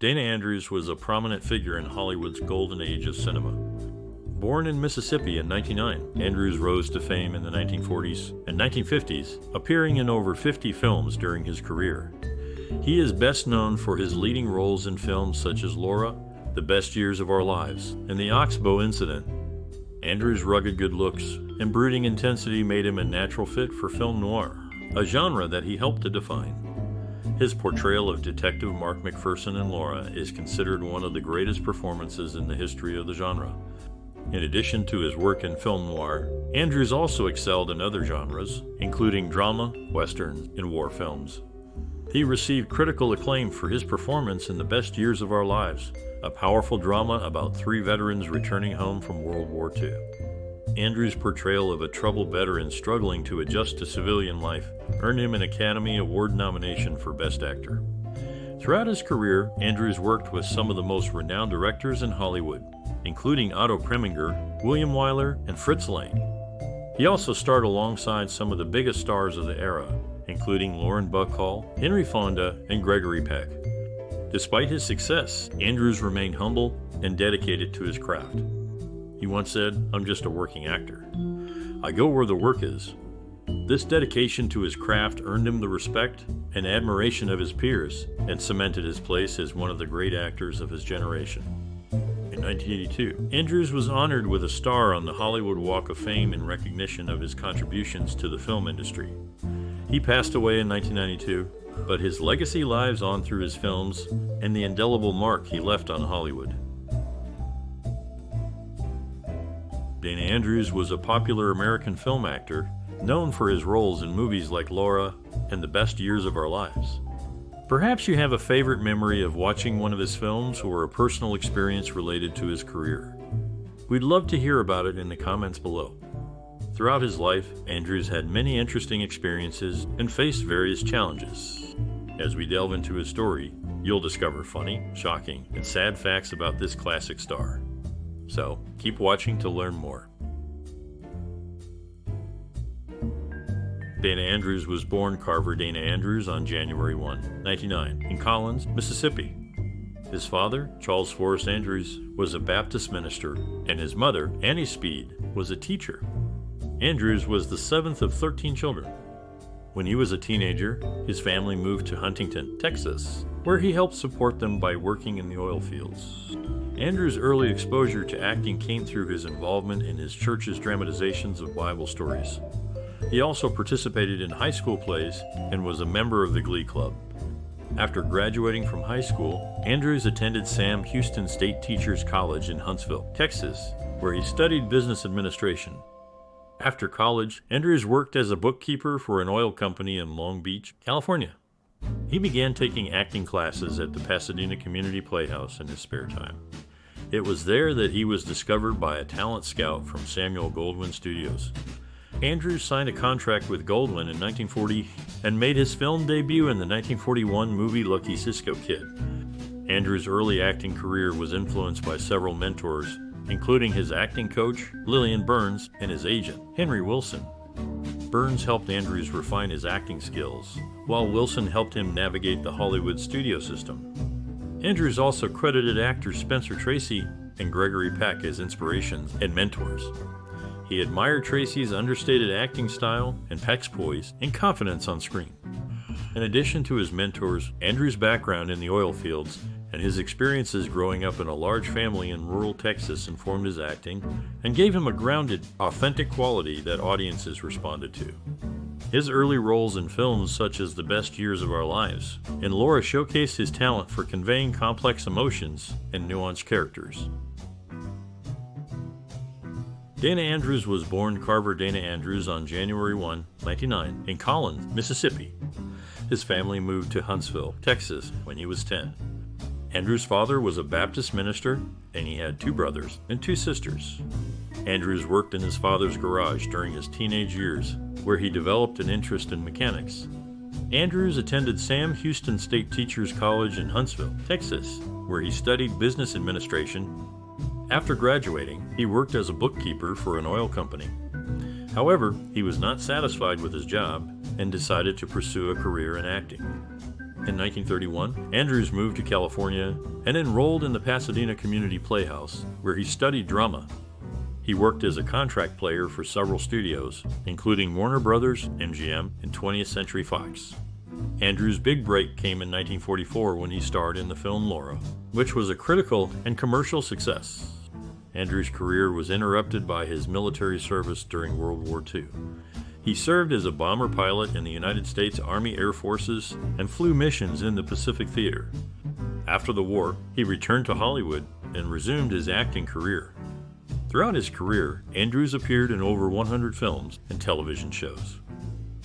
Dana Andrews was a prominent figure in Hollywood's golden age of cinema. Born in Mississippi in 1909, Andrews rose to fame in the 1940s and 1950s, appearing in over 50 films during his career. He is best known for his leading roles in films such as Laura, The Best Years of Our Lives, and The Oxbow Incident. Andrews' rugged good looks and brooding intensity made him a natural fit for film noir, a genre that he helped to define. His portrayal of Detective Mark McPherson in Laura is considered one of the greatest performances in the history of the genre. In addition to his work in film noir, Andrews also excelled in other genres, including drama, westerns, and war films. He received critical acclaim for his performance in The Best Years of Our Lives, a powerful drama about three veterans returning home from World War II. Andrews' portrayal of a troubled veteran struggling to adjust to civilian life earned him an Academy Award nomination for Best Actor. Throughout his career, Andrews worked with some of the most renowned directors in Hollywood, including Otto Preminger, William Wyler, and Fritz Lang. He also starred alongside some of the biggest stars of the era, including Lauren Bacall, Henry Fonda, and Gregory Peck. Despite his success, Andrews remained humble and dedicated to his craft. He once said, "I'm just a working actor. I go where the work is." This dedication to his craft earned him the respect and admiration of his peers and cemented his place as one of the great actors of his generation. In 1982, Andrews was honored with a star on the Hollywood Walk of Fame in recognition of his contributions to the film industry. He passed away in 1992, but his legacy lives on through his films and the indelible mark he left on Hollywood. Dana Andrews was a popular American film actor, known for his roles in movies like Laura and The Best Years of Our Lives. Perhaps you have a favorite memory of watching one of his films or a personal experience related to his career. We'd love to hear about it in the comments below. Throughout his life, Andrews had many interesting experiences and faced various challenges. As we delve into his story, you'll discover funny, shocking, and sad facts about this classic star. So, keep watching to learn more. Dana Andrews was born Carver Dana Andrews on January 1, 1909, in Collins, Mississippi. His father, Charles Forrest Andrews, was a Baptist minister, and his mother, Annie Speed, was a teacher. Andrews was the seventh of 13 children. When he was a teenager, his family moved to Huntington, Texas, where he helped support them by working in the oil fields. Andrews' early exposure to acting came through his involvement in his church's dramatizations of Bible stories. He also participated in high school plays and was a member of the Glee Club. After graduating from high school, Andrews attended Sam Houston State Teachers College in Huntsville, Texas, where he studied business administration. After college, Andrews worked as a bookkeeper for an oil company in Long Beach, California. He began taking acting classes at the Pasadena Community Playhouse in his spare time. It was there that he was discovered by a talent scout from Samuel Goldwyn Studios. Andrews signed a contract with Goldwyn in 1940 and made his film debut in the 1941 movie Lucky Cisco Kid. Andrews' early acting career was influenced by several mentors, including his acting coach, Lillian Burns, and his agent, Henry Wilson. Burns helped Andrews refine his acting skills, while Wilson helped him navigate the Hollywood studio system. Andrews also credited actors Spencer Tracy and Gregory Peck as inspirations and mentors. He admired Tracy's understated acting style and Peck's poise and confidence on screen. In addition to his mentors, Andrews' background in the oil fields and his experiences growing up in a large family in rural Texas informed his acting and gave him a grounded, authentic quality that audiences responded to. His early roles in films such as The Best Years of Our Lives and Laura showcased his talent for conveying complex emotions and nuanced characters. Dana Andrews was born Carver Dana Andrews on January 1, 1909, in Collins, Mississippi. His family moved to Huntsville, Texas, when he was 10. Andrews' father was a Baptist minister, and he had two brothers and two sisters. Andrews worked in his father's garage during his teenage years, where he developed an interest in mechanics. Andrews attended Sam Houston State Teachers College in Huntsville, Texas, where he studied business administration. After graduating, he worked as a bookkeeper for an oil company. However, he was not satisfied with his job and decided to pursue a career in acting. In 1931, Andrews moved to California and enrolled in the Pasadena Community Playhouse, where he studied drama. He worked as a contract player for several studios, including Warner Brothers, MGM, and 20th Century Fox. Andrews' big break came in 1944 when he starred in the film Laura, which was a critical and commercial success. Andrews' career was interrupted by his military service during World War II. He served as a bomber pilot in the United States Army Air Forces and flew missions in the Pacific Theater. After the war, he returned to Hollywood and resumed his acting career. Throughout his career, Andrews appeared in over 100 films and television shows.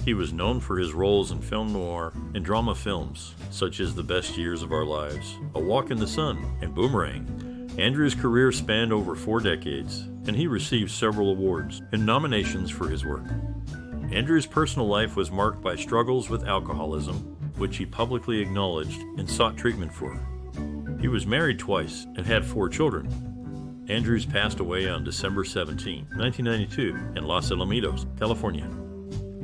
He was known for his roles in film noir and drama films, such as The Best Years of Our Lives, A Walk in the Sun, and Boomerang. Andrews' career spanned over 4 decades, and he received several awards and nominations for his work. Andrews' personal life was marked by struggles with alcoholism, which he publicly acknowledged and sought treatment for. He was married twice and had 4 children. Andrews passed away on December 17, 1992, in Los Alamitos, California.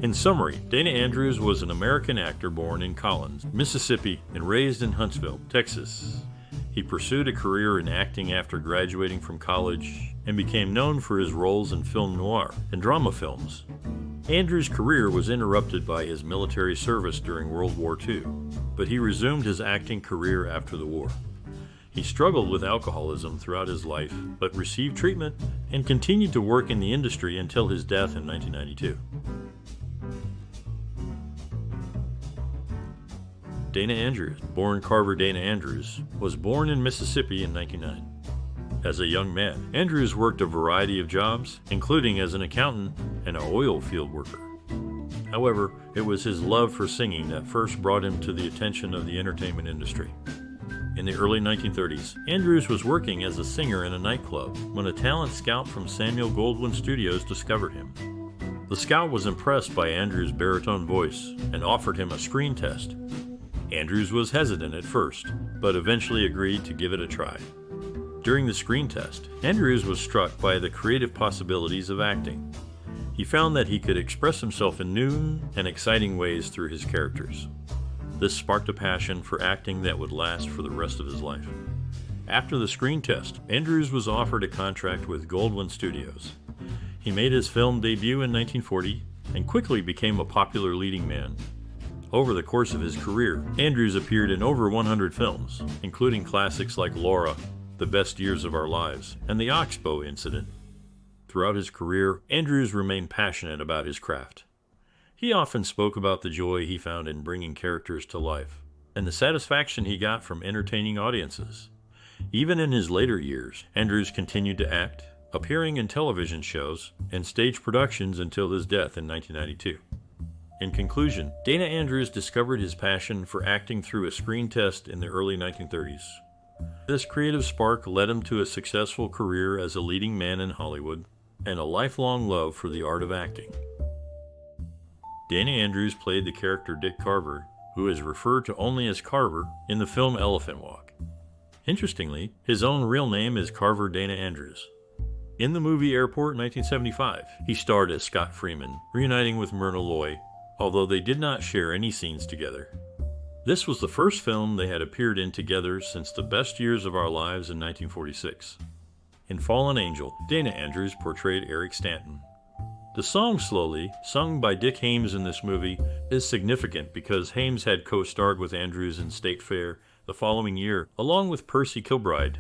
In summary, Dana Andrews was an American actor born in Collins, Mississippi, and raised in Huntsville, Texas. He pursued a career in acting after graduating from college and became known for his roles in film noir and drama films. Andrews' career was interrupted by his military service during World War II, but he resumed his acting career after the war. He struggled with alcoholism throughout his life, but received treatment and continued to work in the industry until his death in 1992. Dana Andrews, born Carver Dana Andrews, was born in Mississippi in 1909. As a young man, Andrews worked a variety of jobs, including as an accountant and an oil field worker. However, it was his love for singing that first brought him to the attention of the entertainment industry. In the early 1930s, Andrews was working as a singer in a nightclub when a talent scout from Samuel Goldwyn Studios discovered him. The scout was impressed by Andrews' baritone voice and offered him a screen test. Andrews was hesitant at first, but eventually agreed to give it a try. During the screen test, Andrews was struck by the creative possibilities of acting. He found that he could express himself in new and exciting ways through his characters. This sparked a passion for acting that would last for the rest of his life. After the screen test, Andrews was offered a contract with Goldwyn Studios. He made his film debut in 1940 and quickly became a popular leading man. Over the course of his career, Andrews appeared in over 100 films, including classics like Laura, The Best Years of Our Lives, and The Oxbow Incident. Throughout his career, Andrews remained passionate about his craft. He often spoke about the joy he found in bringing characters to life, and the satisfaction he got from entertaining audiences. Even in his later years, Andrews continued to act, appearing in television shows and stage productions until his death in 1992. In conclusion, Dana Andrews discovered his passion for acting through a screen test in the early 1930s. This creative spark led him to a successful career as a leading man in Hollywood and a lifelong love for the art of acting. Dana Andrews played the character Dick Carver, who is referred to only as Carver in the film Elephant Walk. Interestingly, his own real name is Carver Dana Andrews. In the movie Airport in 1975, he starred as Scott Freeman, reuniting with Myrna Loy, although they did not share any scenes together. This was the first film they had appeared in together since The Best Years of Our Lives in 1946. In Fallen Angel, Dana Andrews portrayed Eric Stanton. The song Slowly, sung by Dick Haymes in this movie, is significant because Haymes had co-starred with Andrews in State Fair the following year, along with Percy Kilbride.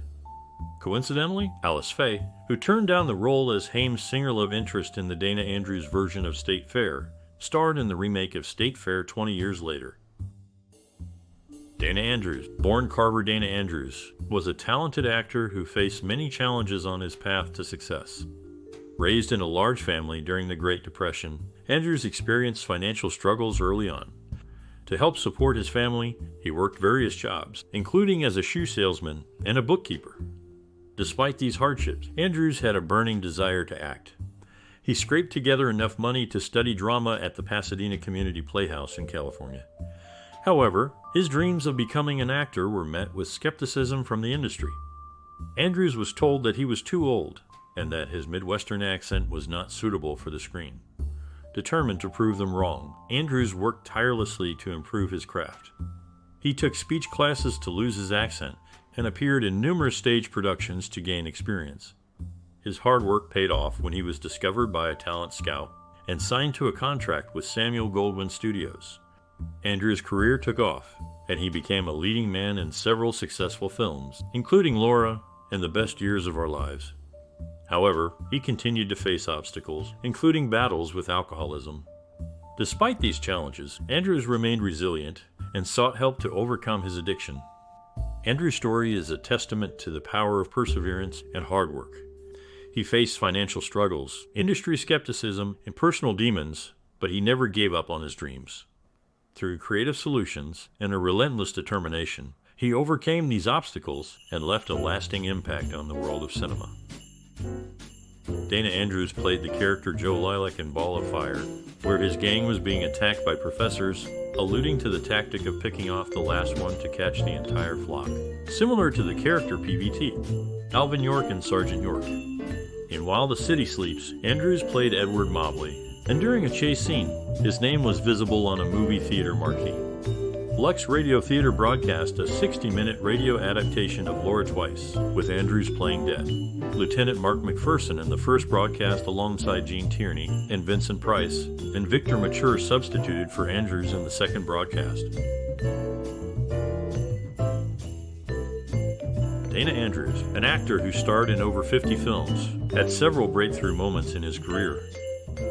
Coincidentally, Alice Faye, who turned down the role as Haymes' singer love interest in the Dana Andrews version of State Fair, starred in the remake of State Fair 20 years later. Dana Andrews, born Carver Dana Andrews, was a talented actor who faced many challenges on his path to success. Raised in a large family during the Great Depression, Andrews experienced financial struggles early on. To help support his family, he worked various jobs, including as a shoe salesman and a bookkeeper. Despite these hardships, Andrews had a burning desire to act. He scraped together enough money to study drama at the Pasadena Community Playhouse in California. However, his dreams of becoming an actor were met with skepticism from the industry. Andrews was told that he was too old and that his Midwestern accent was not suitable for the screen. Determined to prove them wrong, Andrews worked tirelessly to improve his craft. He took speech classes to lose his accent and appeared in numerous stage productions to gain experience. His hard work paid off when he was discovered by a talent scout and signed to a contract with Samuel Goldwyn Studios. Andrews' career took off, and he became a leading man in several successful films, including Laura and The Best Years of Our Lives. However, he continued to face obstacles, including battles with alcoholism. Despite these challenges, Andrews remained resilient and sought help to overcome his addiction. Andrews' story is a testament to the power of perseverance and hard work. He faced financial struggles, industry skepticism, and personal demons, but he never gave up on his dreams. Through creative solutions and a relentless determination, he overcame these obstacles and left a lasting impact on the world of cinema. Dana Andrews played the character Joe Lilac in Ball of Fire, where his gang was being attacked by professors, alluding to the tactic of picking off the last one to catch the entire flock, similar to the character PVT, Alvin York in Sergeant York. In While the City Sleeps, Andrews played Edward Mobley, and during a chase scene, his name was visible on a movie theater marquee. Lux Radio Theater broadcast a 60-minute radio adaptation of Laura Twice, with Andrews playing dead. Lieutenant Mark McPherson in the first broadcast alongside Gene Tierney and Vincent Price, and Victor Mature substituted for Andrews in the second broadcast. Dana Andrews, an actor who starred in over 50 films, had several breakthrough moments in his career.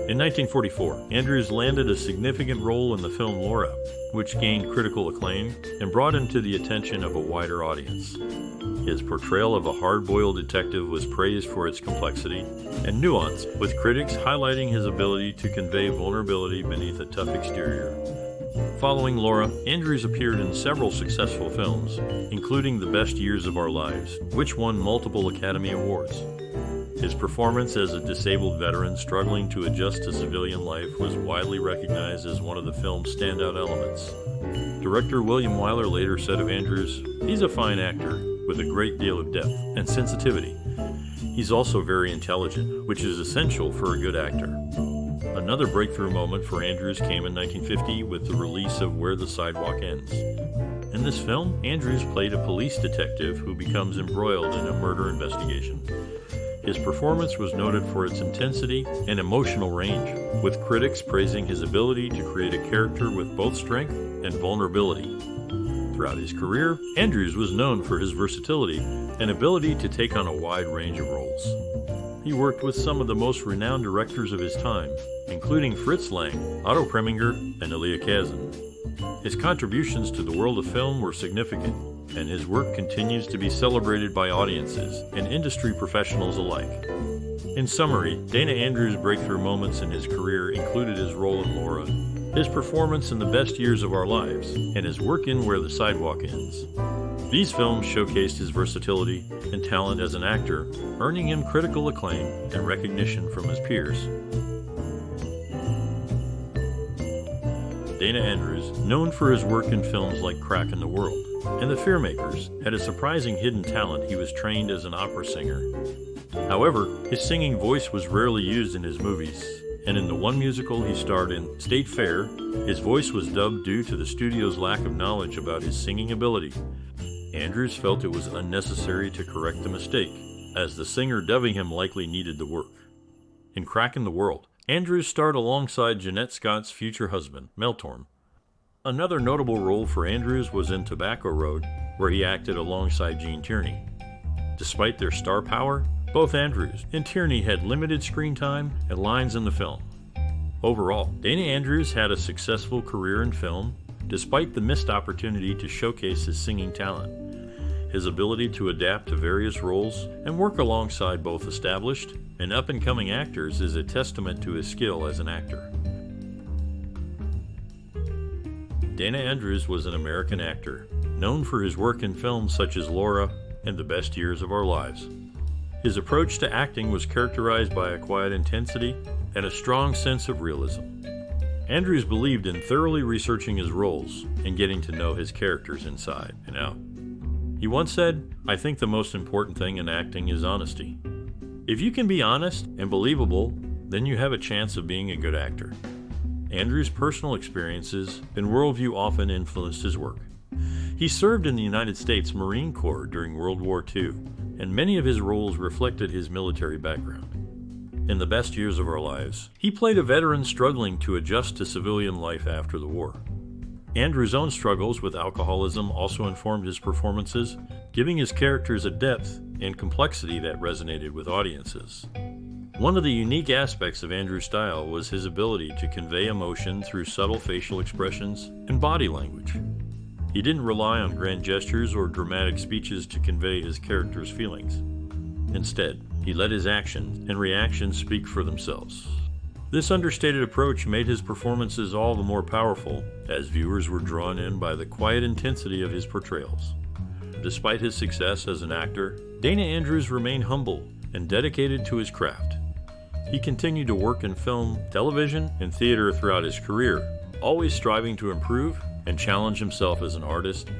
In 1944, Andrews landed a significant role in the film Laura, which gained critical acclaim and brought him to the attention of a wider audience. His portrayal of a hard-boiled detective was praised for its complexity and nuance, with critics highlighting his ability to convey vulnerability beneath a tough exterior. Following Laura, Andrews appeared in several successful films, including The Best Years of Our Lives, which won multiple Academy Awards. His performance as a disabled veteran struggling to adjust to civilian life was widely recognized as one of the film's standout elements. Director William Wyler later said of Andrews, "He's a fine actor with a great deal of depth and sensitivity. He's also very intelligent, which is essential for a good actor." Another breakthrough moment for Andrews came in 1950 with the release of Where the Sidewalk Ends. In this film, Andrews played a police detective who becomes embroiled in a murder investigation. His performance was noted for its intensity and emotional range, with critics praising his ability to create a character with both strength and vulnerability. Throughout his career, Andrews was known for his versatility and ability to take on a wide range of roles. He worked with some of the most renowned directors of his time, including Fritz Lang, Otto Preminger, and Elia Kazan. His contributions to the world of film were significant, and his work continues to be celebrated by audiences and industry professionals alike. In summary, Dana Andrews' breakthrough moments in his career included his role in Laura, his performance in The Best Years of Our Lives, and his work in Where the Sidewalk Ends. These films showcased his versatility and talent as an actor, earning him critical acclaim and recognition from his peers. Dana Andrews, known for his work in films like Crack in the World and The Fearmakers, had a surprising hidden talent. He was trained as an opera singer. However, his singing voice was rarely used in his movies, and in the one musical he starred in, State Fair, his voice was dubbed due to the studio's lack of knowledge about his singing ability. Andrews felt it was unnecessary to correct the mistake, as the singer dubbing him likely needed the work. In Crack in the World, Andrews starred alongside Jeanette Scott's future husband, Meltorn. Another notable role for Andrews was in Tobacco Road, where he acted alongside Gene Tierney. Despite their star power, both Andrews and Tierney had limited screen time and lines in the film. Overall, Dana Andrews had a successful career in film, despite the missed opportunity to showcase his singing talent. His ability to adapt to various roles and work alongside both established and up-and-coming actors is a testament to his skill as an actor. Dana Andrews was an American actor, known for his work in films such as Laura and The Best Years of Our Lives. His approach to acting was characterized by a quiet intensity and a strong sense of realism. Andrews believed in thoroughly researching his roles and getting to know his characters inside and out. He once said, "I think the most important thing in acting is honesty. If you can be honest and believable, then you have a chance of being a good actor." Andrews' personal experiences and worldview often influenced his work. He served in the United States Marine Corps during World War II, and many of his roles reflected his military background. In The Best Years of Our Lives, he played a veteran struggling to adjust to civilian life after the war. Andrews' own struggles with alcoholism also informed his performances, giving his characters a depth and complexity that resonated with audiences. One of the unique aspects of Andrews' style was his ability to convey emotion through subtle facial expressions and body language. He didn't rely on grand gestures or dramatic speeches to convey his character's feelings. Instead, he let his actions and reactions speak for themselves. This understated approach made his performances all the more powerful, as viewers were drawn in by the quiet intensity of his portrayals. Despite his success as an actor, Dana Andrews remained humble and dedicated to his craft. He continued to work in film, television, and theater throughout his career, always striving to improve and challenge himself as an artist.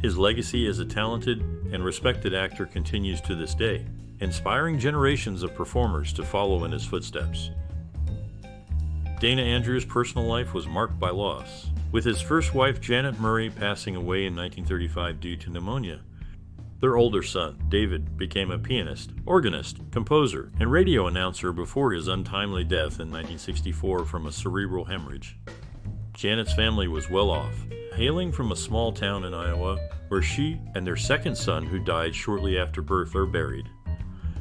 His legacy as a talented and respected actor continues to this day, inspiring generations of performers to follow in his footsteps. Dana Andrews' personal life was marked by loss, with his first wife Janet Murray passing away in 1935 due to pneumonia. Their older son, David, became a pianist, organist, composer, and radio announcer before his untimely death in 1964 from a cerebral hemorrhage. Janet's family was well off, hailing from a small town in Iowa, where she and their second son, who died shortly after birth, are buried.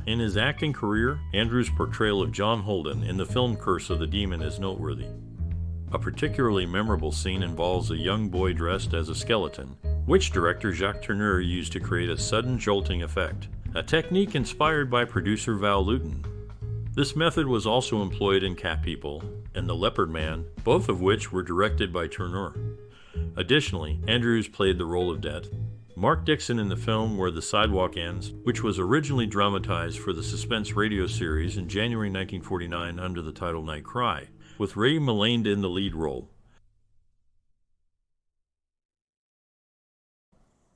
In his acting career, Andrews' portrayal of John Holden in the film Curse of the Demon is noteworthy. A particularly memorable scene involves a young boy dressed as a skeleton, which director Jacques Tourneur used to create a sudden jolting effect, a technique inspired by producer Val Lewton. This method was also employed in Cat People and The Leopard Man, both of which were directed by Tourneur. Additionally, Andrews played the role of Death, Mark Dixon in the film Where the Sidewalk Ends, which was originally dramatized for the suspense radio series in January 1949 under the title Night Cry, with Ray Milland in the lead role.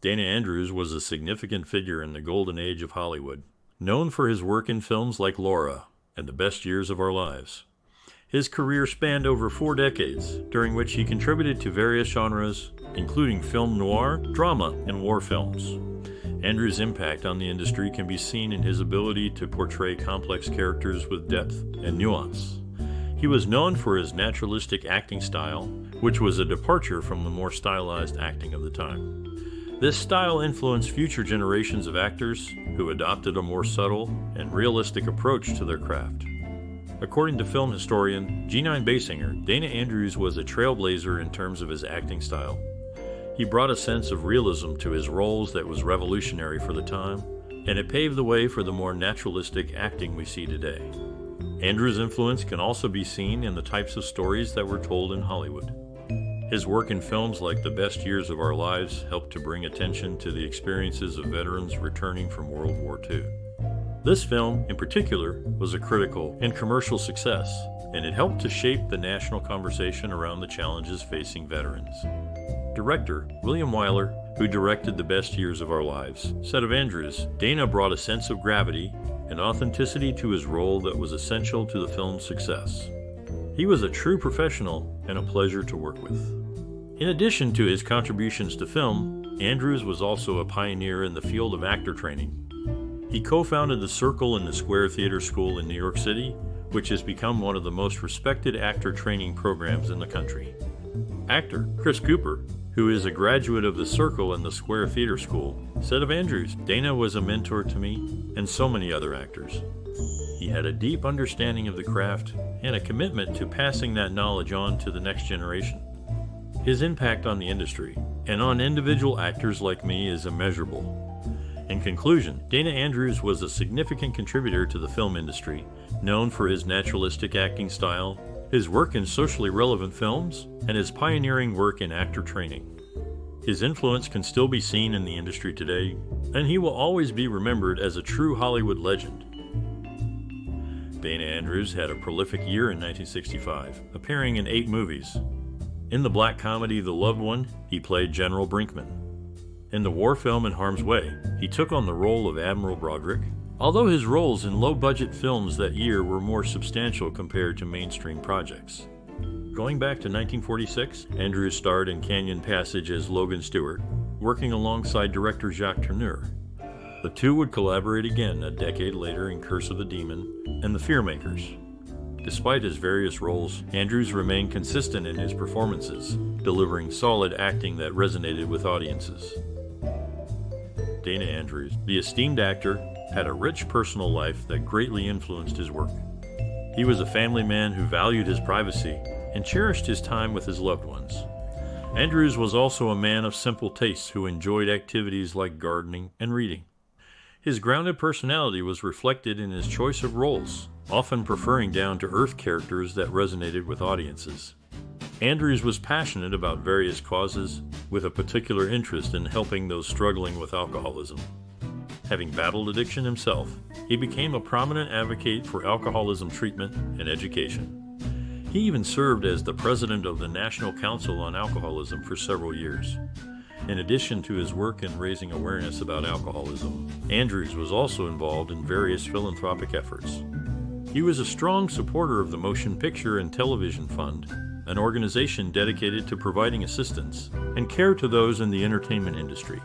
Dana Andrews was a significant figure in the golden age of Hollywood, known for his work in films like Laura and The Best Years of Our Lives. His career spanned over 4 decades, during which he contributed to various genres, including film noir, drama, and war films. Andrews' impact on the industry can be seen in his ability to portray complex characters with depth and nuance. He was known for his naturalistic acting style, which was a departure from the more stylized acting of the time. This style influenced future generations of actors who adopted a more subtle and realistic approach to their craft. According to film historian G9 Basinger, Dana Andrews was a trailblazer in terms of his acting style. He brought a sense of realism to his roles that was revolutionary for the time, and it paved the way for the more naturalistic acting we see today. Andrews' influence can also be seen in the types of stories that were told in Hollywood. His work in films like The Best Years of Our Lives helped to bring attention to the experiences of veterans returning from World War II. This film, in particular, was a critical and commercial success, and it helped to shape the national conversation around the challenges facing veterans. Director William Wyler, who directed The Best Years of Our Lives, said of Andrews, "Dana brought a sense of gravity and authenticity to his role that was essential to the film's success. He was a true professional and a pleasure to work with." In addition to his contributions to film, Andrews was also a pioneer in the field of actor training. He co-founded the Circle and the Square Theater School in New York City, which has become one of the most respected actor training programs in the country. Actor Chris Cooper, who is a graduate of the Circle and the Square Theater School, said of Andrews, "Dana was a mentor to me and so many other actors. He had a deep understanding of the craft and a commitment to passing that knowledge on to the next generation. His impact on the industry and on individual actors like me is immeasurable." In conclusion, Dana Andrews was a significant contributor to the film industry, known for his naturalistic acting style, his work in socially relevant films, and his pioneering work in actor training. His influence can still be seen in the industry today, and he will always be remembered as a true Hollywood legend. Dana Andrews had a prolific year in 1965, appearing in 8 movies. In the black comedy The Loved One, he played General Brinkman. In the war film In Harm's Way, he took on the role of Admiral Broderick, although his roles in low-budget films that year were more substantial compared to mainstream projects. Going back to 1946, Andrews starred in Canyon Passage as Logan Stewart, working alongside director Jacques Tourneur. The two would collaborate again a decade later in Curse of the Demon and The Fearmakers. Despite his various roles, Andrews remained consistent in his performances, delivering solid acting that resonated with audiences. Dana Andrews, the esteemed actor, had a rich personal life that greatly influenced his work. He was a family man who valued his privacy and cherished his time with his loved ones. Andrews was also a man of simple tastes who enjoyed activities like gardening and reading. His grounded personality was reflected in his choice of roles, often preferring down-to-earth characters that resonated with audiences. Andrews was passionate about various causes, with a particular interest in helping those struggling with alcoholism. Having battled addiction himself, he became a prominent advocate for alcoholism treatment and education. He even served as the president of the National Council on Alcoholism for several years. In addition to his work in raising awareness about alcoholism, Andrews was also involved in various philanthropic efforts. He was a strong supporter of the Motion Picture and Television Fund, an organization dedicated to providing assistance and care to those in the entertainment industry.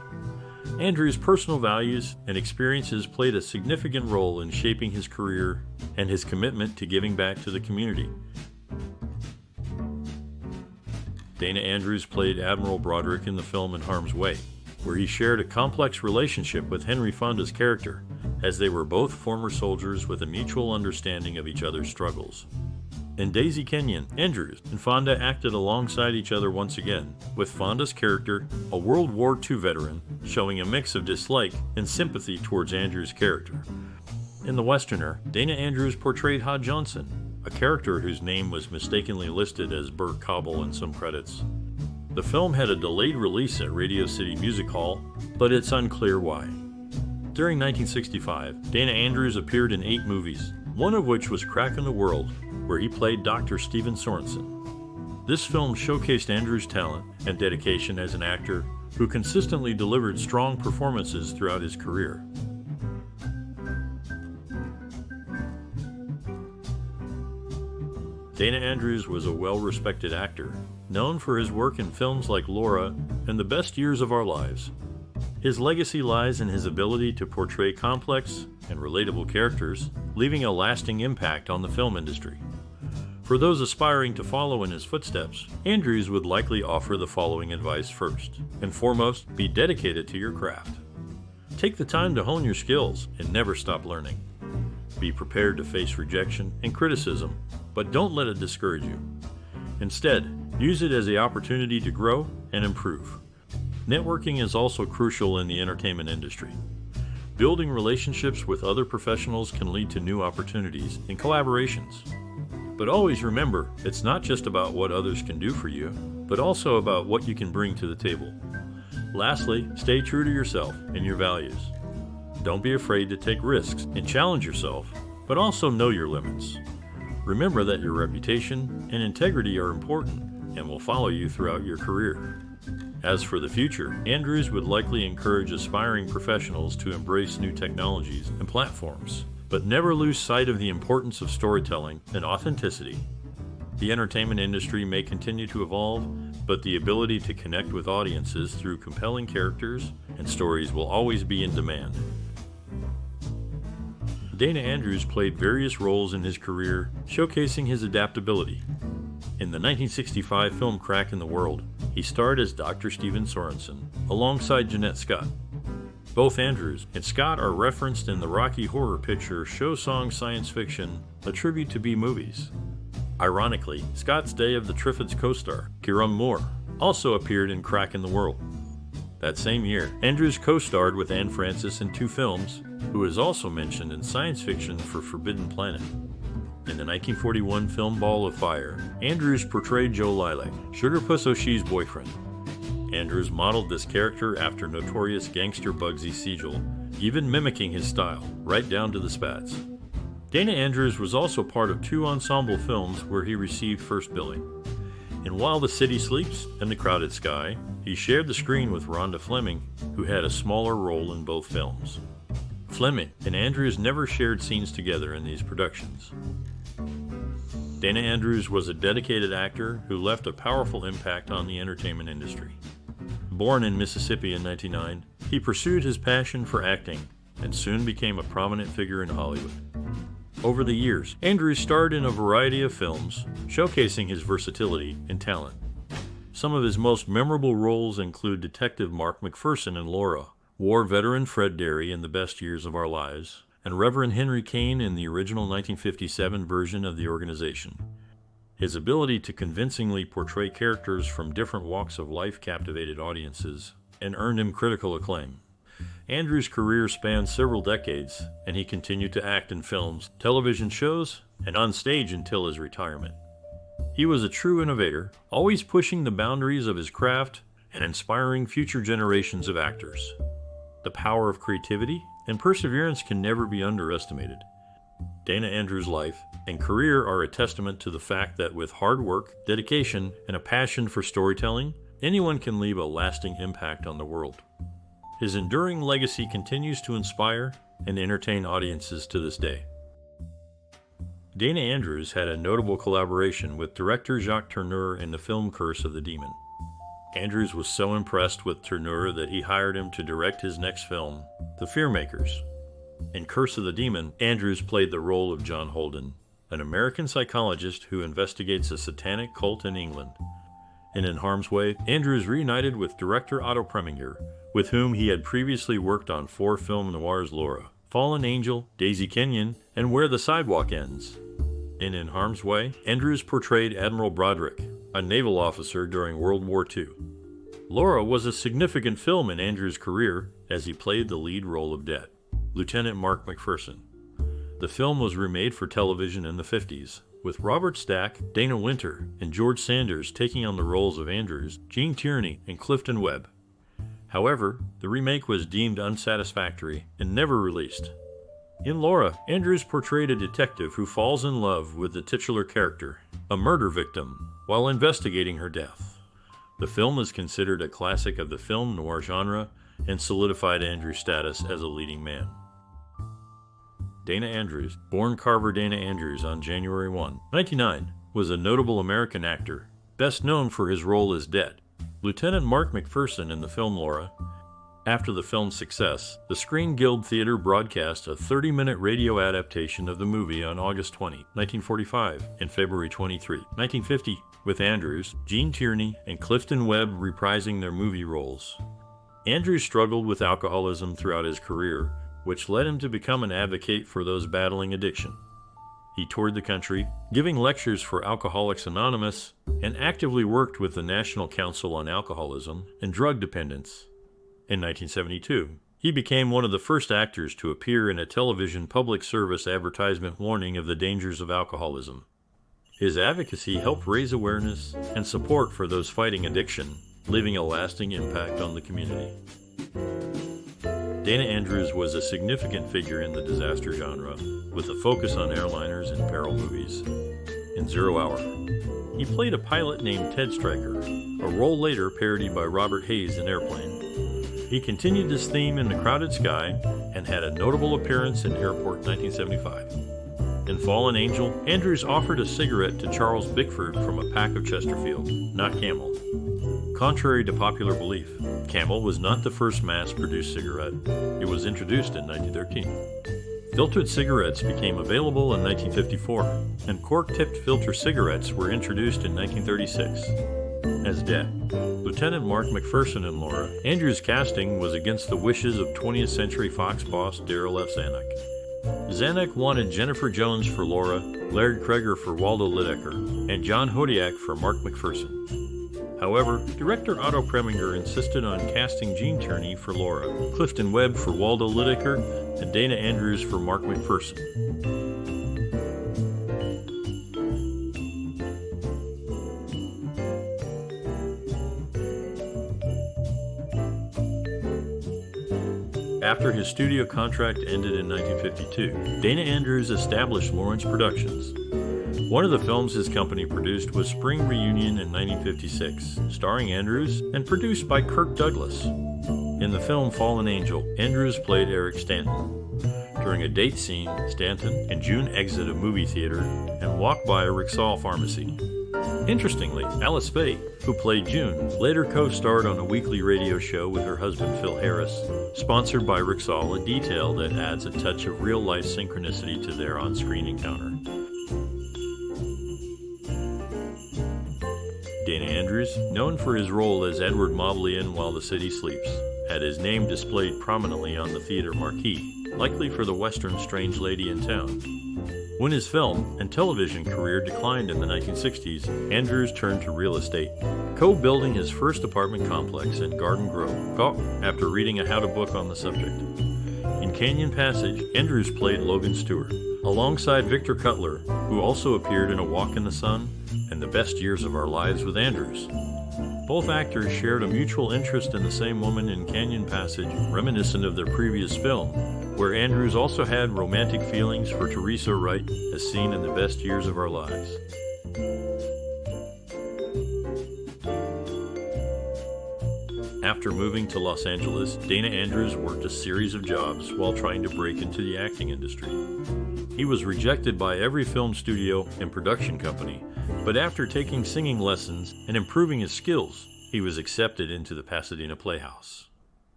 Andrews' personal values and experiences played a significant role in shaping his career and his commitment to giving back to the community. Dana Andrews played Admiral Broderick in the film In Harm's Way, where he shared a complex relationship with Henry Fonda's character, as they were both former soldiers with a mutual understanding of each other's struggles. In Daisy Kenyon, Andrews and Fonda acted alongside each other once again, with Fonda's character, a World War II veteran, showing a mix of dislike and sympathy towards Andrews' character. In The Westerner, Dana Andrews portrayed Hod Johnson, a character whose name was mistakenly listed as Bert Cobble in some credits. The film had a delayed release at Radio City Music Hall, but it's unclear why. During 1965, Dana Andrews appeared in 8 movies, one of which was Crack in the World, where he played Dr. Stephen Sorensen. This film showcased Andrews' talent and dedication as an actor who consistently delivered strong performances throughout his career. Dana Andrews was a well-respected actor, known for his work in films like Laura and The Best Years of Our Lives. His legacy lies in his ability to portray complex and relatable characters, leaving a lasting impact on the film industry. For those aspiring to follow in his footsteps, Andrews would likely offer the following advice first and foremost: be dedicated to your craft. Take the time to hone your skills and never stop learning. Be prepared to face rejection and criticism, but don't let it discourage you. Instead, use it as the opportunity to grow and improve. Networking is also crucial in the entertainment industry. Building relationships with other professionals can lead to new opportunities and collaborations. But always remember, it's not just about what others can do for you, but also about what you can bring to the table. Lastly, stay true to yourself and your values. Don't be afraid to take risks and challenge yourself, but also know your limits. Remember that your reputation and integrity are important and will follow you throughout your career. As for the future, Andrews would likely encourage aspiring professionals to embrace new technologies and platforms, but never lose sight of the importance of storytelling and authenticity. The entertainment industry may continue to evolve, but the ability to connect with audiences through compelling characters and stories will always be in demand. Dana Andrews played various roles in his career, showcasing his adaptability. In the 1965 film Crack in the World, he starred as Dr. Stephen Sorensen, alongside Jeanette Scott. Both Andrews and Scott are referenced in the Rocky Horror Picture Show Song Science Fiction, a tribute to B-movies. Ironically, Scott's Day of the Triffids co-star, Kiram Moore, also appeared in Crack in the World. That same year, Andrews co-starred with Anne Francis in 2 films, who is also mentioned in science fiction for Forbidden Planet. In the 1941 film Ball of Fire, Andrews portrayed Joe Lilac, Sugar Puss O'Shea's boyfriend. Andrews modeled this character after notorious gangster Bugsy Siegel, even mimicking his style, right down to the spats. Dana Andrews was also part of 2 ensemble films where he received first billing. In While the City Sleeps and The Crowded Sky, he shared the screen with Rhonda Fleming, who had a smaller role in both films. Fleming and Andrews never shared scenes together in these productions. Dana Andrews was a dedicated actor who left a powerful impact on the entertainment industry. Born in Mississippi in 1909, he pursued his passion for acting and soon became a prominent figure in Hollywood. Over the years, Andrews starred in a variety of films, showcasing his versatility and talent. Some of his most memorable roles include Detective Mark McPherson in Laura, war veteran Fred Derry in The Best Years of Our Lives, and Reverend Henry Kane in the original 1957 version of The Organization. His ability to convincingly portray characters from different walks of life captivated audiences and earned him critical acclaim. Andrews' career spanned several decades, and he continued to act in films, television shows, and on stage until his retirement. He was a true innovator, always pushing the boundaries of his craft and inspiring future generations of actors. The power of creativity and perseverance can never be underestimated. Dana Andrews' life and career are a testament to the fact that with hard work, dedication, and a passion for storytelling, anyone can leave a lasting impact on the world. His enduring legacy continues to inspire and entertain audiences to this day. Dana Andrews had a notable collaboration with director Jacques Tourneur in the film Curse of the Demon. Andrews was so impressed with Tourneur that he hired him to direct his next film, The Fearmakers. In Curse of the Demon, Andrews played the role of John Holden, an American psychologist who investigates a satanic cult in England. And in Harm's Way, Andrews reunited with director Otto Preminger, with whom he had previously worked on 4 film noirs: Laura, Fallen Angel, Daisy Kenyon, and Where the Sidewalk Ends. And in Harm's Way, Andrews portrayed Admiral Broderick, a naval officer during World War II. Laura was a significant film in Andrews' career as he played the lead role of Det, Lieutenant Mark McPherson. The film was remade for television in the 50s, with Robert Stack, Dana Winter, and George Sanders taking on the roles of Andrews, Gene Tierney, and Clifton Webb. However, the remake was deemed unsatisfactory and never released. In Laura, Andrews portrayed a detective who falls in love with the titular character, a murder victim, while investigating her death. The film is considered a classic of the film noir genre and solidified Andrews' status as a leading man. Dana Andrews, born Carver Dana Andrews on January 1, 1909, was a notable American actor, best known for his role as Det, Lieutenant Mark McPherson in the film Laura. After the film's success, the Screen Guild Theater broadcast a 30-minute radio adaptation of the movie on August 20, 1945, and February 23, 1950, with Andrews, Gene Tierney, and Clifton Webb reprising their movie roles. Andrews struggled with alcoholism throughout his career, which led him to become an advocate for those battling addiction. He toured the country, giving lectures for Alcoholics Anonymous, and actively worked with the National Council on Alcoholism and Drug Dependence. In 1972, he became one of the first actors to appear in a television public service advertisement warning of the dangers of alcoholism. His advocacy helped raise awareness and support for those fighting addiction, leaving a lasting impact on the community. Dana Andrews was a significant figure in the disaster genre, with a focus on airliners and peril movies. In 0 Hour, he played a pilot named Ted Stryker, a role later parodied by Robert Hayes in Airplane. He continued this theme in The Crowded Sky and had a notable appearance in Airport 1975. In Fallen Angel, Andrews offered a cigarette to Charles Bickford from a pack of Chesterfield, not Camel. Contrary to popular belief, Camel was not the first mass-produced cigarette. It was introduced in 1913. Filtered cigarettes became available in 1954, and cork-tipped filter cigarettes were introduced in 1936. As Det, Lieutenant Mark McPherson in Laura, Andrews' casting was against the wishes of 20th Century Fox boss Darryl F. Zanuck. Zanuck wanted Jennifer Jones for Laura, Laird Kreger for Waldo Lidecker, and John Hodiak for Mark McPherson. However, director Otto Preminger insisted on casting Gene Tierney for Laura, Clifton Webb for Waldo Lidecker, and Dana Andrews for Mark McPherson. After his studio contract ended in 1952, Dana Andrews established Lawrence Productions. One of the films his company produced was Spring Reunion in 1956, starring Andrews and produced by Kirk Douglas. In the film Fallen Angel, Andrews played Eric Stanton. During a date scene, Stanton and June exit a movie theater and walk by a Rexall pharmacy. Interestingly, Alice Faye, who played June, later co-starred on a weekly radio show with her husband Phil Harris, sponsored by Rexall, a detail that adds a touch of real-life synchronicity to their on-screen encounter. Dana Andrews, known for his role as Edward Mobley in While the City Sleeps, had his name displayed prominently on the theater marquee, likely for the Western Strange Lady in Town. When his film and television career declined in the 1960s, Andrews turned to real estate, co-building his first apartment complex in Garden Grove, after reading a how-to book on the subject. In Canyon Passage, Andrews played Logan Stewart, alongside Victor Cutler, who also appeared in A Walk in the Sun and The Best Years of Our Lives with Andrews. Both actors shared a mutual interest in the same woman in Canyon Passage, reminiscent of their previous film, where Andrews also had romantic feelings for Teresa Wright, as seen in The Best Years of Our Lives. After moving to Los Angeles, Dana Andrews worked a series of jobs while trying to break into the acting industry. He was rejected by every film studio and production company, but after taking singing lessons and improving his skills, he was accepted into the Pasadena Playhouse.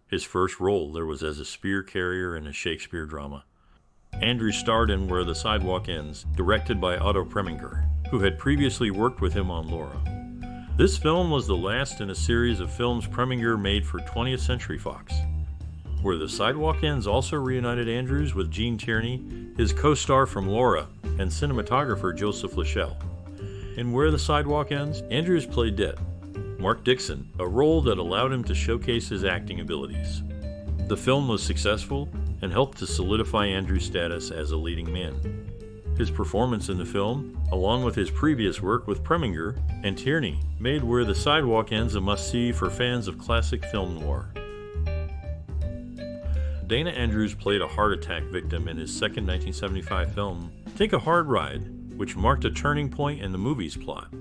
His first role there was as a spear carrier in a Shakespeare drama. Andrews starred in Where the Sidewalk Ends, directed by Otto Preminger, who had previously worked with him on Laura. This film was the last in a series of films Preminger made for 20th Century Fox. Where the Sidewalk Ends also reunited Andrews with Gene Tierney, his co-star from Laura, and cinematographer Joseph Lachelle. In Where the Sidewalk Ends, Andrews played Det, Mark Dixon, a role that allowed him to showcase his acting abilities. The film was successful and helped to solidify Andrews' status as a leading man. His performance in the film, along with his previous work with Preminger and Tierney, made Where the Sidewalk Ends a must-see for fans of classic film noir. Dana Andrews played a heart attack victim in his second 1975 film, Take a Hard Ride, which marked a turning point in the movie's plot.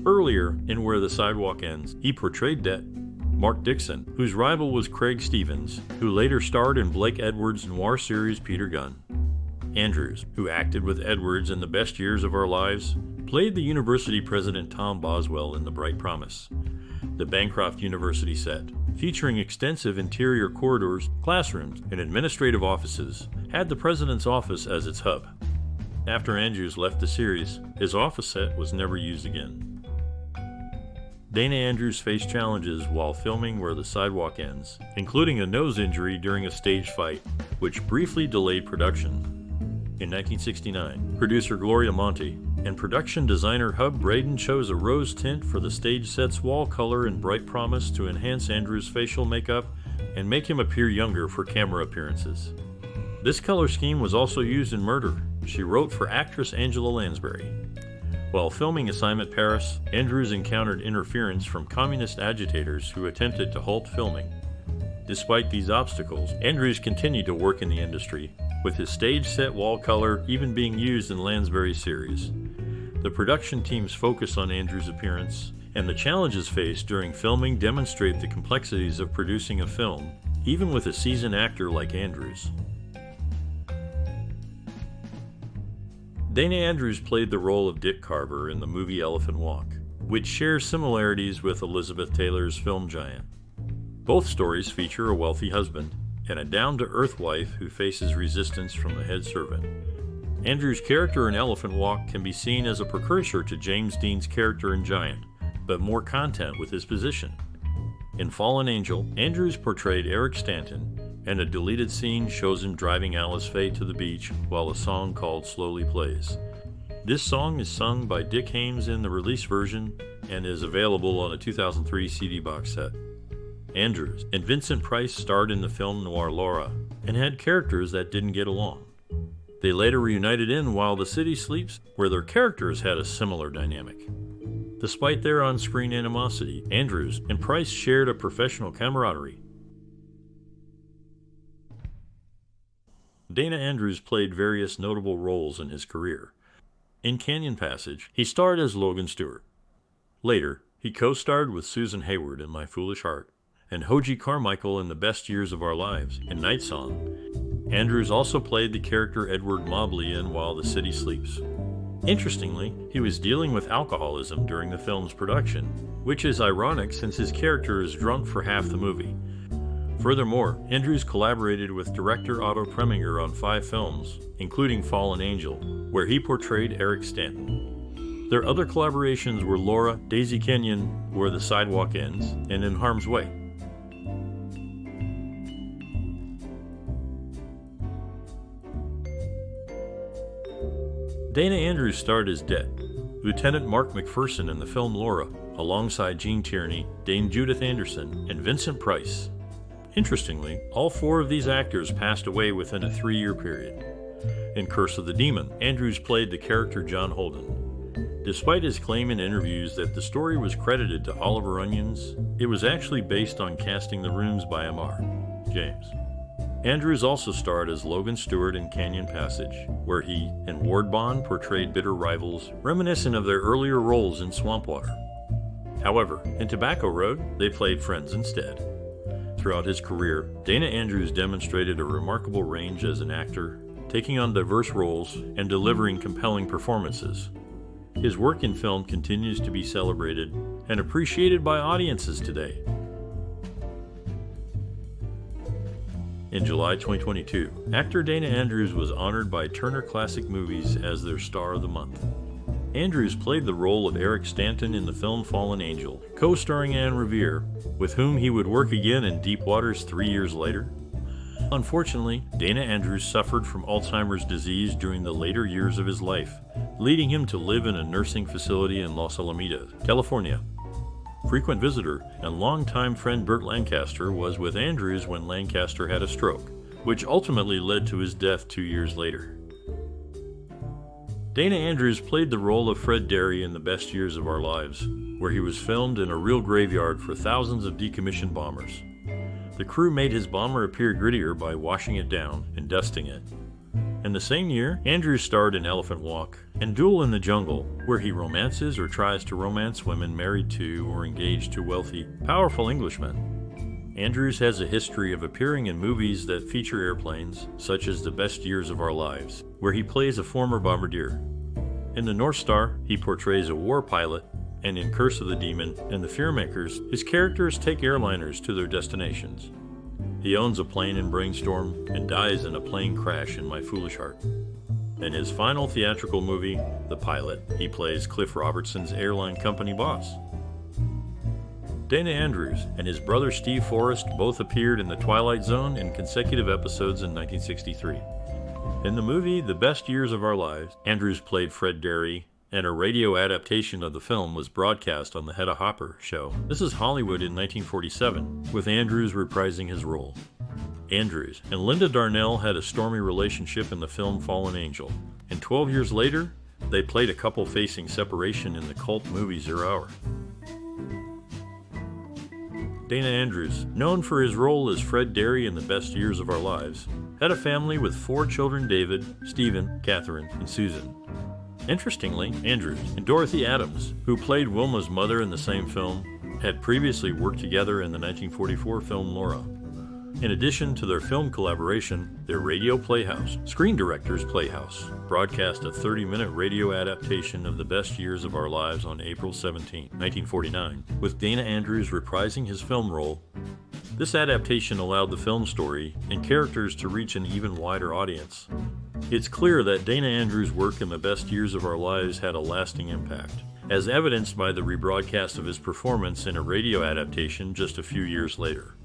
Earlier, in Where the Sidewalk Ends, he portrayed Det, Mark Dixon, whose rival was Craig Stevens, who later starred in Blake Edwards' noir series Peter Gunn. Andrews, who acted with Edwards in The Best Years of Our Lives, played the university president Tom Boswell in The Bright Promise, the Bancroft University set, featuring extensive interior corridors, classrooms, and administrative offices, had the president's office as its hub. After Andrews left the series, his office set was never used again. Dana Andrews faced challenges while filming Where the Sidewalk Ends, including a nose injury during a stage fight, which briefly delayed production. In 1969, producer Gloria Monty and production designer Hub Braden chose a rose tint for the stage set's wall color in Bright Promise to enhance Andrews' facial makeup and make him appear younger for camera appearances. This color scheme was also used in Murder, she wrote for actress Angela Lansbury. While filming Assignment Paris, Andrews encountered interference from communist agitators who attempted to halt filming. Despite these obstacles, Andrews continued to work in the industry, with his stage set wall color even being used in Lansbury's series. The production team's focus on Andrews' appearance and the challenges faced during filming demonstrate the complexities of producing a film, even with a seasoned actor like Andrews. Dana Andrews played the role of Dick Carver in the movie Elephant Walk, which shares similarities with Elizabeth Taylor's Film Giant. Both stories feature a wealthy husband and a down-to-earth wife who faces resistance from the head servant. Andrews' character in Elephant Walk can be seen as a precursor to James Dean's character in Giant, but more content with his position. In Fallen Angel, Andrews portrayed Eric Stanton, and a deleted scene shows him driving Alice Faye to the beach while a song called Slowly plays. This song is sung by Dick Haymes in the release version and is available on a 2003 CD box set. Andrews and Vincent Price starred in the film noir Laura and had characters that didn't get along. They later reunited in While the City Sleeps, where their characters had a similar dynamic. Despite their on-screen animosity, Andrews and Price shared a professional camaraderie. Dana Andrews played various notable roles in his career. In Canyon Passage, he starred as Logan Stewart. Later, he co-starred with Susan Hayward in My Foolish Heart, and Hoji Carmichael in The Best Years of Our Lives and Night Song. Andrews also played the character Edward Mobley in While the City Sleeps. Interestingly, he was dealing with alcoholism during the film's production, which is ironic since his character is drunk for half the movie. Furthermore, Andrews collaborated with director Otto Preminger on 5 films, including Fallen Angel, where he portrayed Eric Stanton. Their other collaborations were Laura, Daisy Kenyon, Where the Sidewalk Ends, and In Harm's Way. Dana Andrews starred as Det, Lieutenant Mark McPherson in the film Laura, alongside Gene Tierney, Dame Judith Anderson, and Vincent Price. Interestingly, all 4 of these actors passed away within a 3-year period. In Curse of the Demon, Andrews played the character John Holden. Despite his claim in interviews that the story was credited to Oliver Onions, it was actually based on Casting the Rooms by Amar James. Andrews also starred as Logan Stewart in Canyon Passage, where he and Ward Bond portrayed bitter rivals, reminiscent of their earlier roles in Swamp Water. However, in Tobacco Road, they played friends instead. Throughout his career, Dana Andrews demonstrated a remarkable range as an actor, taking on diverse roles and delivering compelling performances. His work in film continues to be celebrated and appreciated by audiences today. In July 2022, actor Dana Andrews was honored by Turner Classic Movies as their Star of the Month. Andrews played the role of Eric Stanton in the film Fallen Angel, co-starring Anne Revere, with whom he would work again in Deep Waters 3 years later. Unfortunately, Dana Andrews suffered from Alzheimer's disease during the later years of his life, leading him to live in a nursing facility in Los Alamitos, California. Frequent visitor and longtime friend Burt Lancaster was with Andrews when Lancaster had a stroke, which ultimately led to his death 2 years later. Dana Andrews played the role of Fred Derry in The Best Years of Our Lives, where he was filmed in a real graveyard for thousands of decommissioned bombers. The crew made his bomber appear grittier by washing it down and dusting it. In the same year, Andrews starred in Elephant Walk and Duel in the Jungle, where he romances or tries to romance women married to or engaged to wealthy, powerful Englishmen. Andrews has a history of appearing in movies that feature airplanes, such as The Best Years of Our Lives, where he plays a former bombardier. In The North Star, he portrays a war pilot, and in Curse of the Demon and The Fearmakers, his characters take airliners to their destinations. He owns a plane in Brainstorm and dies in a plane crash in My Foolish Heart. In his final theatrical movie, The Pilot, he plays Cliff Robertson's airline company boss. Dana Andrews and his brother Steve Forrest both appeared in The Twilight Zone in consecutive episodes in 1963. In the movie The Best Years of Our Lives, Andrews played Fred Derry, and a radio adaptation of the film was broadcast on the Hedda Hopper show This Is Hollywood in 1947, with Andrews reprising his role. Andrews and Linda Darnell had a stormy relationship in the film Fallen Angel, and 12 years later, they played a couple facing separation in the cult movie 0 Hour. Dana Andrews, known for his role as Fred Derry in The Best Years of Our Lives, had a family with 4 children: David, Stephen, Catherine, and Susan. Interestingly, Andrews and Dorothy Adams, who played Wilma's mother in the same film, had previously worked together in the 1944 film Laura. In addition to their film collaboration, their radio playhouse, Screen Directors Playhouse, broadcast a 30-minute radio adaptation of The Best Years of Our Lives on April 17, 1949, with Dana Andrews reprising his film role. This adaptation allowed the film story and characters to reach an even wider audience. It's clear that Dana Andrews' work in The Best Years of Our Lives had a lasting impact, as evidenced by the rebroadcast of his performance in a radio adaptation just a few years later.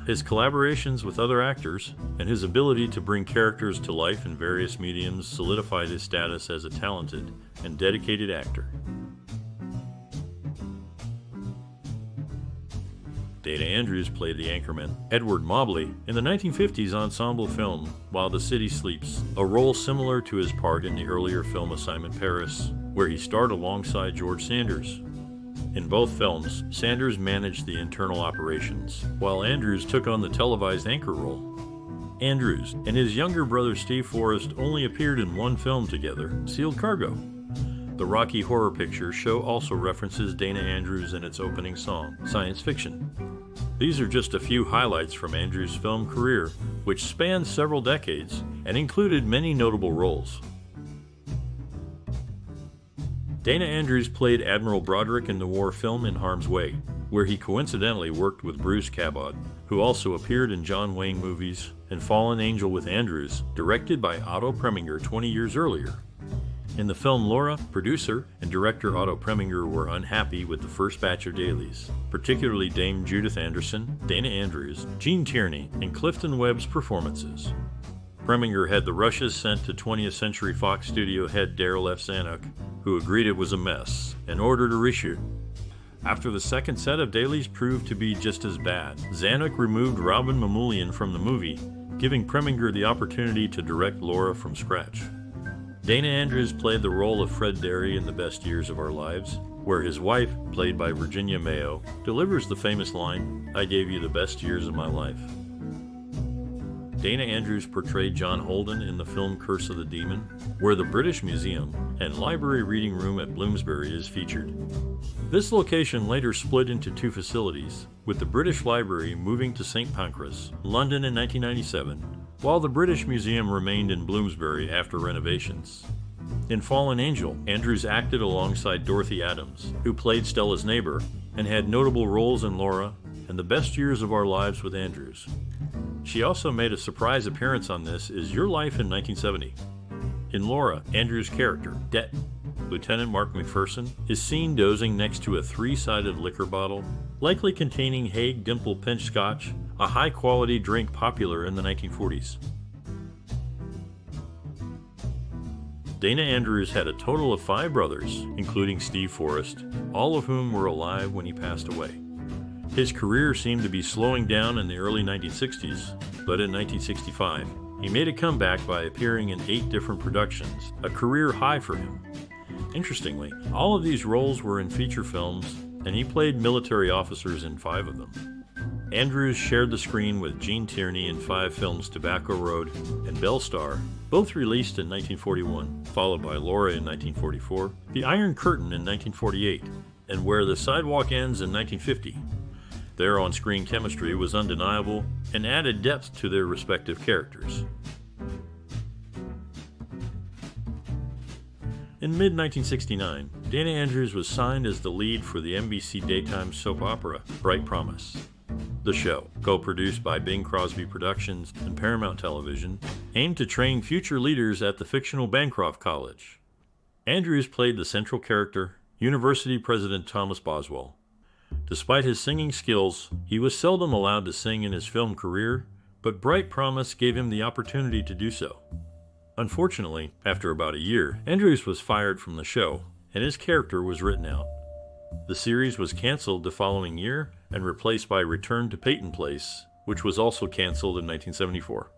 His collaborations with other actors and his ability to bring characters to life in various mediums solidified his status as a talented and dedicated actor. Dana Andrews played the anchorman Edward Mobley in the 1950s ensemble film While the City Sleeps, a role similar to his part in the earlier film Assignment Paris, where he starred alongside George Sanders. In both films, Sanders managed the internal operations, while Andrews took on the televised anchor role. Andrews and his younger brother Steve Forrest only appeared in one film together, Sealed Cargo. The Rocky Horror Picture Show also references Dana Andrews in its opening song, Science Fiction. These are just a few highlights from Andrews' film career, which spanned several decades and included many notable roles. Dana Andrews played Admiral Broderick in the war film In Harm's Way, where he coincidentally worked with Bruce Cabot, who also appeared in John Wayne movies, and Fallen Angel with Andrews, directed by Otto Preminger 20 years earlier. In the film Laura, producer and director Otto Preminger were unhappy with the first batch of dailies, particularly Dame Judith Anderson, Dana Andrews, Gene Tierney, and Clifton Webb's performances. Preminger had the rushes sent to 20th Century Fox studio head Darryl F. Zanuck, who agreed it was a mess, and ordered a reshoot. After the second set of dailies proved to be just as bad, Zanuck removed Robin Mamoulian from the movie, giving Preminger the opportunity to direct Laura from scratch. Dana Andrews played the role of Fred Derry in The Best Years of Our Lives, where his wife, played by Virginia Mayo, delivers the famous line, "I gave you the best years of my life." Dana Andrews portrayed John Holden in the film Curse of the Demon, where the British Museum and Library Reading Room at Bloomsbury is featured. This location later split into two facilities, with the British Library moving to St. Pancras, London in 1997, while the British Museum remained in Bloomsbury after renovations. In Fallen Angel, Andrews acted alongside Dorothy Adams, who played Stella's neighbor, and had notable roles in Laura and The Best Years of Our Lives with Andrews. She also made a surprise appearance on This Is Your Life in 1970. In Laura, Andrews' character, Det, Lieutenant Mark McPherson, is seen dozing next to a three-sided liquor bottle, likely containing Haig Dimple Pinch Scotch, a high-quality drink popular in the 1940s. Dana Andrews had a total of 5 brothers, including Steve Forrest, all of whom were alive when he passed away. His career seemed to be slowing down in the early 1960s, but in 1965, he made a comeback by appearing in 8 different productions, a career high for him. Interestingly, all of these roles were in feature films, and he played military officers in 5 of them. Andrews shared the screen with Gene Tierney in 5 films Tobacco Road and Belle Star, both released in 1941, followed by Laura in 1944, The Iron Curtain in 1948, and Where the Sidewalk Ends in 1950. Their on-screen chemistry was undeniable and added depth to their respective characters. In mid-1969, Dana Andrews was signed as the lead for the NBC daytime soap opera Bright Promise. The show, co-produced by Bing Crosby Productions and Paramount Television, aimed to train future leaders at the fictional Bancroft College. Andrews played the central character, University President Thomas Boswell. Despite his singing skills, he was seldom allowed to sing in his film career, but Bright Promise gave him the opportunity to do so. Unfortunately, after about a year, Andrews was fired from the show, and his character was written out. The series was canceled the following year and replaced by Return to Peyton Place, which was also canceled in 1974.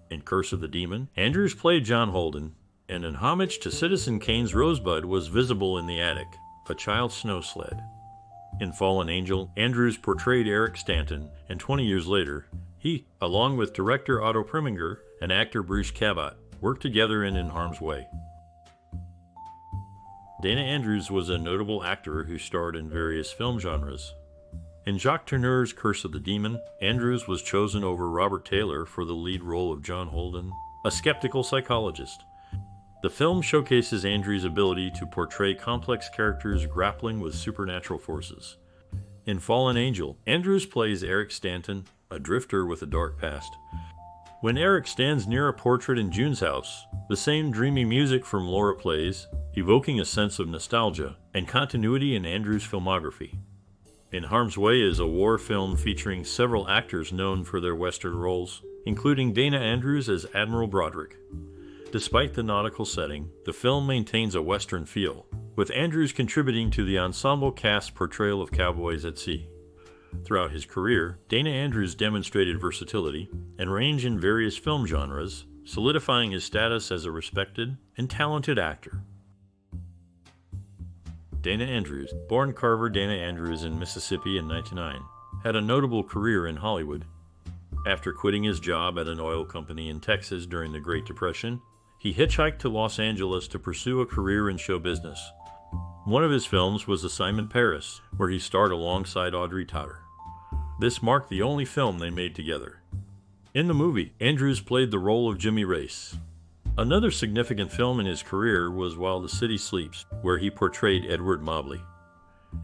In Curse of the Demon, Andrews played John Holden, and in homage to Citizen Kane's Rosebud was visible in the attic, a child's snow sled. In Fallen Angel, Andrews portrayed Eric Stanton, and 20 years later, he, along with director Otto Preminger and actor Bruce Cabot, worked together in Harm's Way. Dana Andrews was a notable actor who starred in various film genres. In Jacques Tourneur's Curse of the Demon, Andrews was chosen over Robert Taylor for the lead role of John Holden, a skeptical psychologist. The film showcases Andrews' ability to portray complex characters grappling with supernatural forces. In Fallen Angel, Andrews plays Eric Stanton, a drifter with a dark past. When Eric stands near a portrait in June's house, the same dreamy music from Laura plays, evoking a sense of nostalgia and continuity in Andrews' filmography. In Harm's Way is a war film featuring several actors known for their Western roles, including Dana Andrews as Admiral Broderick. Despite the nautical setting, the film maintains a Western feel, with Andrews contributing to the ensemble cast's portrayal of cowboys at sea. Throughout his career, Dana Andrews demonstrated versatility and range in various film genres, solidifying his status as a respected and talented actor. Dana Andrews, born Carver Dana Andrews in Mississippi in 1909, had a notable career in Hollywood. After quitting his job at an oil company in Texas during the Great Depression, he hitchhiked to Los Angeles to pursue a career in show business. One of his films was Assignment Paris, where he starred alongside Audrey Totter. This marked the only film they made together. In the movie, Andrews played the role of Jimmy Race. Another significant film in his career was While the City Sleeps, where he portrayed Edward Mobley.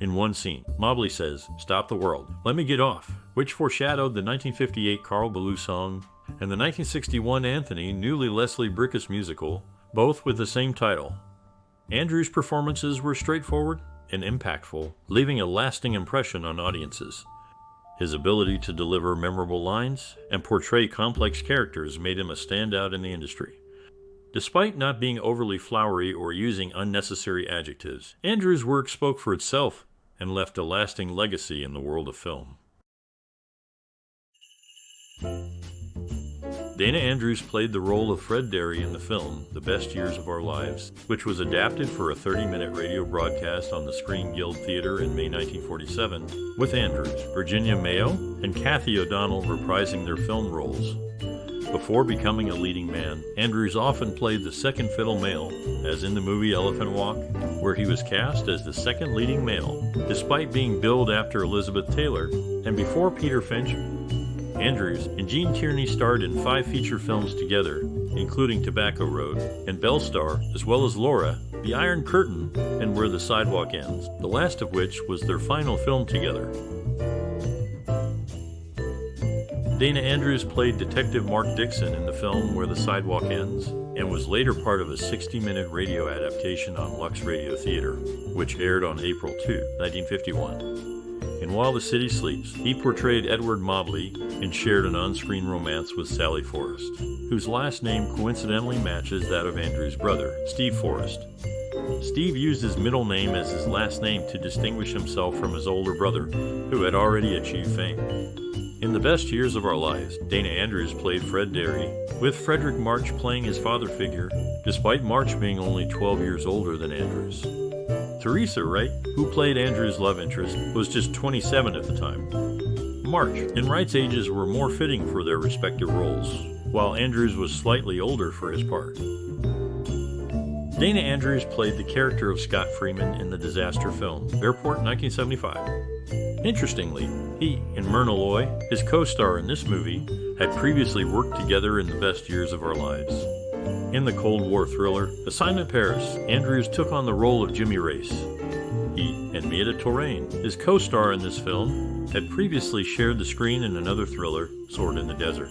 In one scene, Mobley says, "Stop the world, let me get off," which foreshadowed the 1958 Carl Ballou song and the 1961 Anthony Newley Leslie Bricusse musical, both with the same title. Andrews' performances were straightforward and impactful, leaving a lasting impression on audiences. His ability to deliver memorable lines and portray complex characters made him a standout in the industry. Despite not being overly flowery or using unnecessary adjectives, Andrews' work spoke for itself and left a lasting legacy in the world of film. Dana Andrews played the role of Fred Derry in the film The Best Years of Our Lives, which was adapted for a 30-minute radio broadcast on the Screen Guild Theater in May 1947, with Andrews, Virginia Mayo, and Kathy O'Donnell reprising their film roles. Before becoming a leading man, Andrews often played the second fiddle male, as in the movie Elephant Walk, where he was cast as the second leading male, despite being billed after Elizabeth Taylor, and before Peter Finch. Andrews and Gene Tierney starred in 5 feature films together, including Tobacco Road and Bellstar, as well as Laura, The Iron Curtain, and Where the Sidewalk Ends, the last of which was their final film together. Dana Andrews played Detective Mark Dixon in the film Where the Sidewalk Ends, and was later part of a 60-minute radio adaptation on Lux Radio Theater, which aired on April 2, 1951. In While the City Sleeps, he portrayed Edward Mobley and shared an on-screen romance with Sally Forrest, whose last name coincidentally matches that of Andrews' brother, Steve Forrest. Steve used his middle name as his last name to distinguish himself from his older brother, who had already achieved fame. In The Best Years of Our Lives, Dana Andrews played Fred Derry, with Frederick March playing his father figure, despite March being only 12 years older than Andrews. Teresa Wright, who played Andrews' love interest, was just 27 at the time. March and Wright's ages were more fitting for their respective roles, while Andrews was slightly older for his part. Dana Andrews played the character of Scott Freeman in the disaster film Airport 1975. Interestingly, he and Myrna Loy, his co-star in this movie, had previously worked together in The Best Years of Our Lives. In the Cold War thriller Assignment Paris, Andrews took on the role of Jimmy Race. He and Maida Torain, his co-star in this film, had previously shared the screen in another thriller, Sword in the Desert.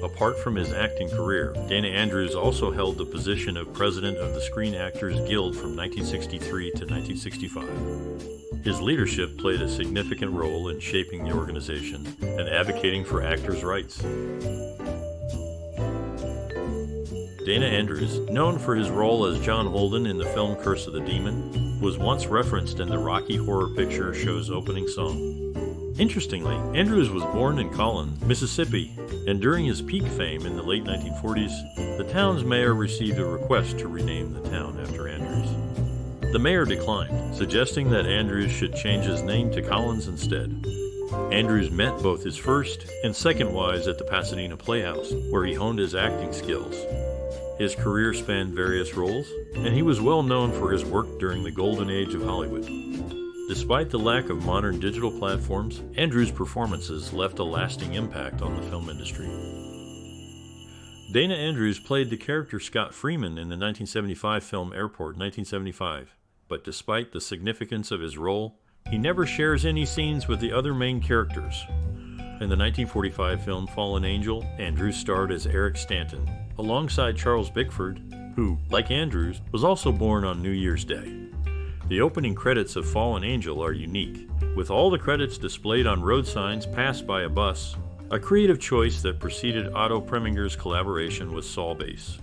Apart from his acting career, Dana Andrews also held the position of president of the Screen Actors Guild from 1963 to 1965. His leadership played a significant role in shaping the organization and advocating for actors' rights. Dana Andrews, known for his role as John Holden in the film Curse of the Demon, was once referenced in the Rocky Horror Picture Show's opening song. Interestingly, Andrews was born in Collins, Mississippi, and during his peak fame in the late 1940s, the town's mayor received a request to rename the town after Andrews. The mayor declined, suggesting that Andrews should change his name to Collins instead. Andrews met both his first and second wives at the Pasadena Playhouse, where he honed his acting skills. His career spanned various roles, and he was well known for his work during the golden age of Hollywood. Despite the lack of modern digital platforms, Andrews' performances left a lasting impact on the film industry. Dana Andrews played the character Scott Freeman in the 1975 film Airport 1975, but despite the significance of his role, he never shares any scenes with the other main characters. In the 1945 film Fallen Angel, Andrews starred as Eric Stanton, alongside Charles Bickford, who, like Andrews, was also born on New Year's Day. The opening credits of Fallen Angel are unique, with all the credits displayed on road signs passed by a bus, a creative choice that preceded Otto Preminger's collaboration with Saul Bass.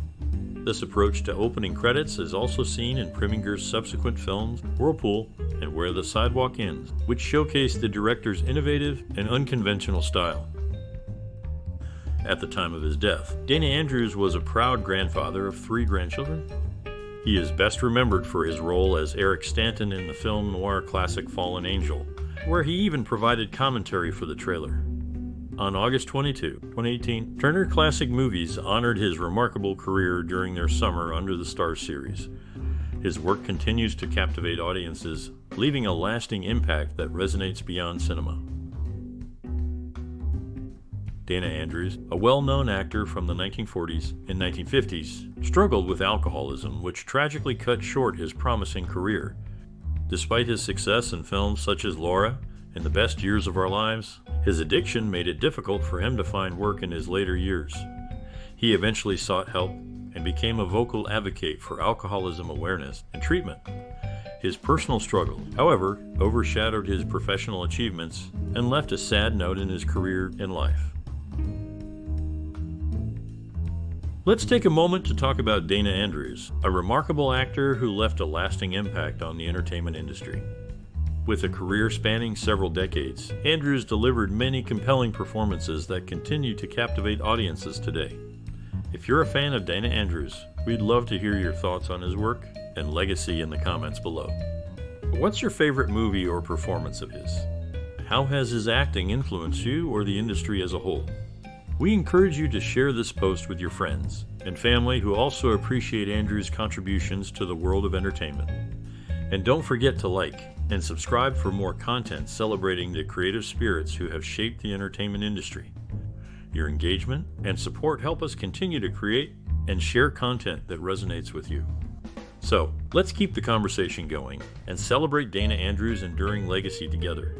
This approach to opening credits is also seen in Preminger's subsequent films Whirlpool and Where the Sidewalk Ends, which showcase the director's innovative and unconventional style. At the time of his death, Dana Andrews was a proud grandfather of 3 grandchildren. He is best remembered for his role as Eric Stanton in the film noir classic Fallen Angel, where he even provided commentary for the trailer. On August 22, 2018, Turner Classic Movies honored his remarkable career during their Summer Under the Stars series. His work continues to captivate audiences, leaving a lasting impact that resonates beyond cinema. Dana Andrews, a well-known actor from the 1940s and 1950s, struggled with alcoholism, which tragically cut short his promising career. Despite his success in films such as Laura and The Best Years of Our Lives, his addiction made it difficult for him to find work in his later years. He eventually sought help and became a vocal advocate for alcoholism awareness and treatment. His personal struggle, however, overshadowed his professional achievements and left a sad note in his career and life. Let's take a moment to talk about Dana Andrews, a remarkable actor who left a lasting impact on the entertainment industry. With a career spanning several decades, Andrews delivered many compelling performances that continue to captivate audiences today. If you're a fan of Dana Andrews, we'd love to hear your thoughts on his work and legacy in the comments below. What's your favorite movie or performance of his? How has his acting influenced you or the industry as a whole? We encourage you to share this post with your friends and family who also appreciate Andrews' contributions to the world of entertainment. And don't forget to like and subscribe for more content celebrating the creative spirits who have shaped the entertainment industry. Your engagement and support help us continue to create and share content that resonates with you. So, let's keep the conversation going and celebrate Dana Andrews' enduring legacy together.